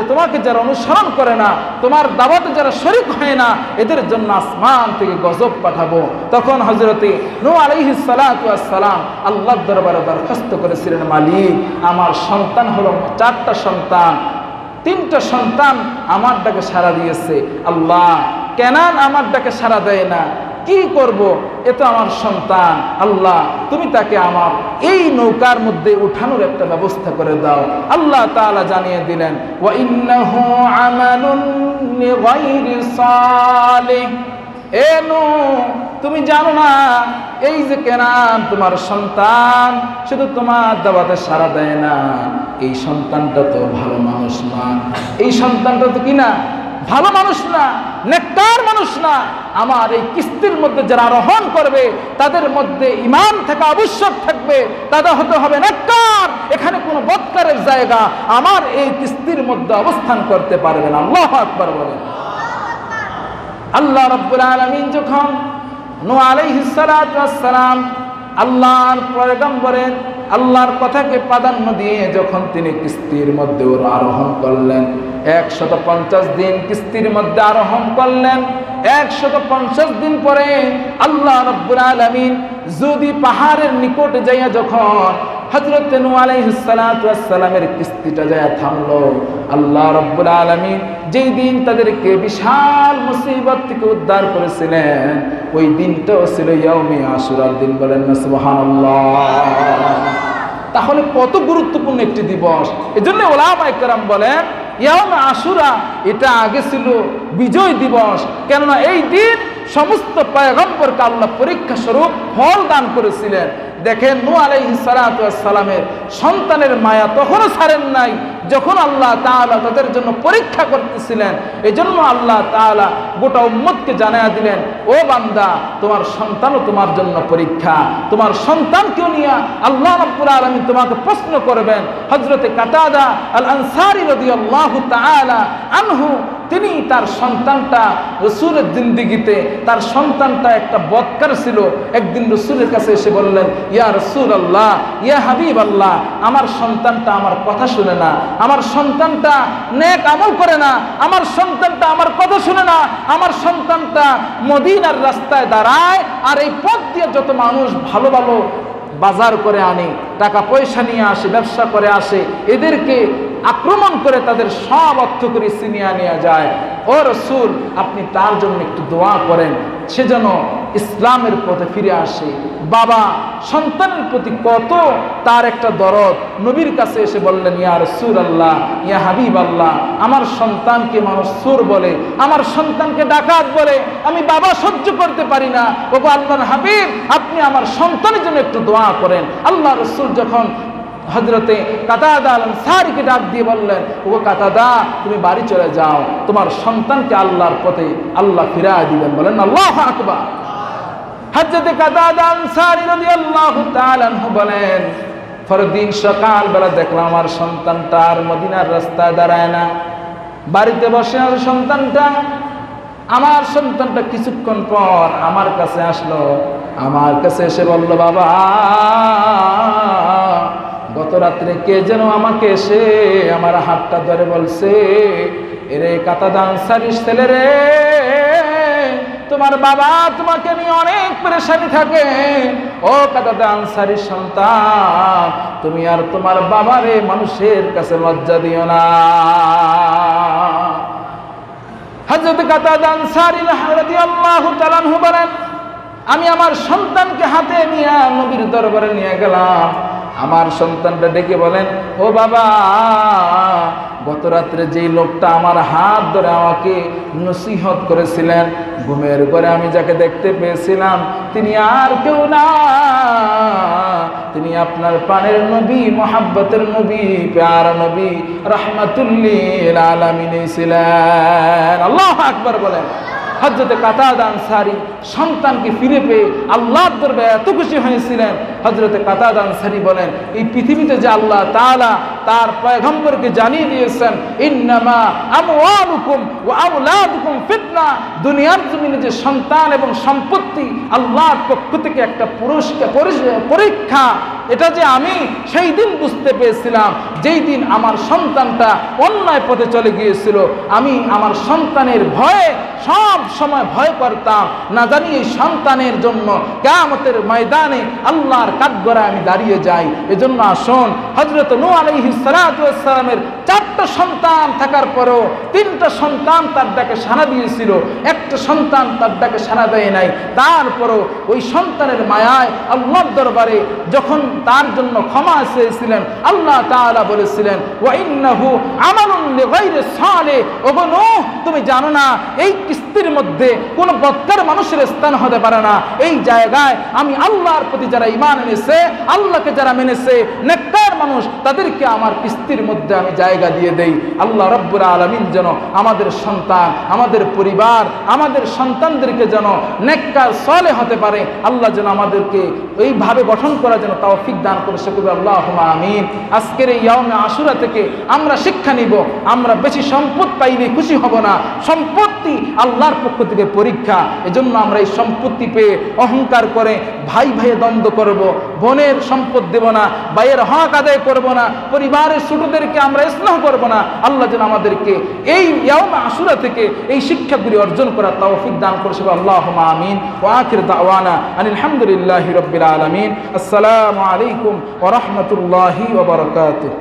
তোমাকে যারা অনুসরণ করে না, তোমার দাওয়াতে যারা শরীক হয় না, এদের জন্য আসমান থেকে গজব পাঠাবো। তখন হযরতে নূহ আলাইহিস সালাতু ওয়াস সালাম আল্লাহর দরবারে দরখাস্ত করেছিলেন, মালিক, আমার সন্তান হলো 4টা সন্তান, 3টা সন্তান আমার ডাকে সাড়া দিয়েছে। আল্লাহ, কেনান আমার ডাকে সাড়া দেয় না, কি করব? এ তো আমার সন্তান। আল্লাহ, তুমি তাকে আমার এই নৌকার মধ্যে উঠানোর একটা ব্যবস্থা করে দাও। আল্লাহ তাআলা জানিয়ে দিলেন, ওয়া ইন্নাহু আমালুন লিগাইরি সালিহ। এ নূহ, তুমি জানো না, এই যে কেনান তোমার সন্তান, শুধু তোমার দাওয়াতে সাড়া দেয় না, এই সন্তানটা তো ভালো মানুষ না। এই সন্তানটা তো কি না? ভালো মানুষ না, নেককার মানুষ না। আমার এই কিস্তির মধ্যে যারা আরোহণ করবে তাদের মধ্যে ঈমান থাকা আবশ্যক থাকবে, তাদের হতে হবে নেককার। এখানে কোনো বদকারের জায়গা আমার এই কিস্তির মধ্যে অবস্থান করতে পারবে না। আল্লাহু আকবার বলেন। আল্লাহ রাব্বুল আলামিন যখন নূহ আলাইহিস সালাতু ওয়াস সালাম আল্লাহর পয়গম্বরের আল্লাহর কথাকে প্রাধান্য দিয়ে যখন তিনি কিস্তির মধ্যে আরোহণ করলেন, 150 দিন কিস্তির মধ্যে আরোহণ করলেন। 150 দিন পরে আল্লাহ রাব্বুল আলামিন যদি পাহাড়ের নিকটে যাইয়া যখন হযরত নূহ আলাইহিস সালাতু ওয়াস সালামের কিস্তিটা যায় থামলো, আল্লাহ রাব্বুল আলামিন যেই দিন তাদেরকে বিশাল মুসিবত থেকে উদ্ধার করেছিলেন, ওই দিনটাও ছিল ইয়াউমে আশুরার দিন। বলেন না সুবহানাল্লাহ। তাহলে কত গুরুত্বপূর্ণ একটি দিবস। এজন্য উলামায়ে কেরাম বলেন, ইয়াউমে আশুরা এটা আগে ছিল বিজয় দিবস। কেননা এই দিন সমস্ত পয়গম্বরকে আল্লাহ পরীক্ষা স্বরূপ ফল দান করেছিলেন। দেখেন, নূহ আলাইহিস সালাতু ওয়াস সালামের সন্তানের মায়া তখনও ছাড়েন নাই, যখন আল্লাহ তাআলা তাদের জন্য পরীক্ষা করতেছিলেন। এজন্য আল্লাহ তাআলা গোটা উম্মতকে জানায়া দিলেন, ও বান্দা, তোমার সন্তানও তোমার জন্য পরীক্ষা। তোমার সন্তানকেও নিয়ে আল্লাহ রাব্বুল আলামিন তোমাকে প্রশ্ন করবেন। হযরতে কাতাদা আল আনসারী রাদিয়াল্লাহু তাআলা আনহু, তিনি তার সন্তানটা রাসূলের জিন্দেগিতে তার সন্তানটা একটা বদকার ছিল। একদিন রাসূলের কাছে এসে বললেন, ইয়া রাসূলুল্লাহ, ইয়া হাবিবাল্লাহ, আমার সন্তানটা আমার কথা শুনে না, আমার সন্তানটা নেক আমল করে না, আমার সন্তানটা আমার কথা শুনে না, আমার সন্তানটা মদিনার রাস্তায় দাঁড়ায় আর এই পথ দিয়ে যত মানুষ ভালো ভালো বাজার করে আনে, টাকা পয়সা নিয়ে আসে, ব্যবসা করে আসে, এদেরকে আক্রমণ করে তাদের সব অর্থ করে ছিনিয়ে নিয়ে যায়। ও রাসূল, আপনি তার জন্য একটু দোয়া করেন, সে যেন ইসলামের পথে ফিরে আসে। বাবা সন্তানের প্রতি কত তার একটা দরদ। নবীর কাছে এসে বললেন, ইয়া রাসূলুল্লাহ, ইয়া হাবিবাল্লাহ, আমার সন্তানকে মানুষ চোর বলে, আমার সন্তানকে ডাকাত বলে, আমি বাবা সহ্য করতে পারি না। ওগো আল্লাহর হাবিব, আপনি আমার সন্তানের জন্য একটু দোয়া করেন। আল্লাহ রাসূল যখন হযরতে কাতাদা আল-আনসারীকে ডাক দিয়ে বললেন, ওগো কাতাদা, তুমি বাড়ি চলে যাও, তোমার সন্তানকে আল্লাহর পথে আল্লাহ ফিরায় দিবেন। বলেন আল্লাহু আকবার। হযরতে কাতাদা আনসারী রাদিয়াল্লাহু তাআলা আনহু বলেন, পরদিন সকালবেলা দেখলাম আমার সন্তানটা আর মদিনার রাস্তায় দাঁড়ায় না, বাড়িতে বসে আছে সন্তানটা। আমার সন্তানটা কিছুক্ষণ পর আমার কাছে আসলো, আমার কাছে এসে বলল, বাবা, গত রাত্রে কে যেন আমাকে এসে আমার হাতটা ধরে বলছে, এরে কাতাদা আনসারীর ছেলে রে, তোমার বাবা তোমাকে নিয়ে অনেক পেরেশানি থাকে। ও কাতাদা আনসারীর সন্তান, তুমি আর তোমার বাবারে মানুষের কাছে লজ্জা দিও না। হযরত কাতাদা আনসারী রাদিয়াল্লাহু তাআলা আনহু বলেন, আমি আমার সন্তানকে হাতে নিয়ে নবীর দরবারে নিয়ে গেলাম। আমার সন্তানটা ডেকে বলেন, ও বাবা, গত রাত্রে যেই লোকটা আমার হাত ধরে আমাকে নসিহত করেছিলেন, ঘুমের ঘরে আমি যাকে দেখতে পেয়েছিলাম, তিনি আর কেউ না, তিনি আপনার প্রাণের নবী, মহাব্বতের নবী, প্যারা নবী, রাহমাতুল লিল আলামিন ছিলেন। আল্লাহু আকবার বলেন। হযরতে কাতাদা আনসারী সন্তানকে ফিরে পেয়ে আল্লাহর দরবারে এত খুশি হয়েছিলেন। হযরতে কাতাদা আনসারী বলেন, এই পৃথিবীতে যে আল্লাহ তাআলা তার পয়গম্বরকে জানিয়ে দিয়েছেন, ইন্নামা আমওয়ালুকুম ওয়া আওলাদুকুম ফিতনা, দুনিয়ার জমিনে যে সন্তান এবং সম্পত্তি আল্লাহর পক্ষ থেকে একটা পরীক্ষা, এটা যে আমি সেই দিন বুঝতে পেরেছিলাম যেই দিন আমার সন্তানটা অন্যায় পথে চলে গিয়েছিল। আমি আমার সন্তানের ভয়ে সব সময় ভয় করতাম, না জানি এই সন্তানের জন্য কিয়ামতের ময়দানে আল্লাহর কাঠগড়ায় আমি দাঁড়িয়ে যাই। এজন্য আসুন, হযরত নূহ আলাইহিস সালাতু ওয়াস সালামের 4টা সন্তান থাকার পরেও 3টা সন্তান তার ডাকে সাড়া দিয়েছিল, একটা সন্তান তার ডাকে সাড়া দেয় নাই। তারপরও ওই সন্তানের মায়ায় আল্লাহর দরবারে যখন তার জন্য ক্ষমা চেয়েছিলেন, আল্লাহ তাআলা বলেছিলেন, ওয়া ইন্নাহু আমালুন লিগাইরি সালিহ, ওগো নূহ, তুমি জানো না এই কিস্তির মধ্যে কোনো বদকার মানুষের স্থান হতে পারে না। এই জায়গায় আমি আল্লাহর প্রতি যারা ঈমান এনেছে, আল্লাহকে যারা মেনেছে, নেককার মানুষ, তাদেরকে আমার কিস্তির মধ্যে আমি জায়গা দিয়ে দেই। আল্লাহ রাব্বুল আলামিন যেন আমাদের সন্তান, আমাদের পরিবার, আমাদের সন্তানদেরকে যেন নেককার সালেহ হতে পারে, আল্লাহ যেন আমাদেরকে এইভাবে গঠন করার জন্য তৌফিক দান করে। সকলে আল্লাহুম্মা আমিন। আজকের এই ইয়াউমে আশুরা থেকে আমরা শিক্ষা নিব, আমরা বেশি সম্পদ পাইলে খুশি হব না। সম্পত্তি আল্লাহর পক্ষ থেকে পরীক্ষা। এজন্য আমরা এই সম্পত্তি পেয়ে অহংকার করে ভাই ভাইয়ে দ্বন্দ্ব করব, বোনের সম্পদ দেব না, ভাইয়ের হক আদায় করব না, পরিবারের ছোটদেরকে আমরা স্নেহ করব না। আল্লাহ যেন আমাদেরকে এই ইয়াউমে আশুরা থেকে এই শিক্ষাগুলি অর্জন করার তৌফিক দান করে। আল্লাহুম্মা আমিন। ওয়া আখির দাওয়ানা আনিল হামদুলিল্লাহি রাব্বিল আলামিন। আসসালামু আলাইকুম ওয়া রাহমাতুল্লাহি ওয়া বারাকাতুহু।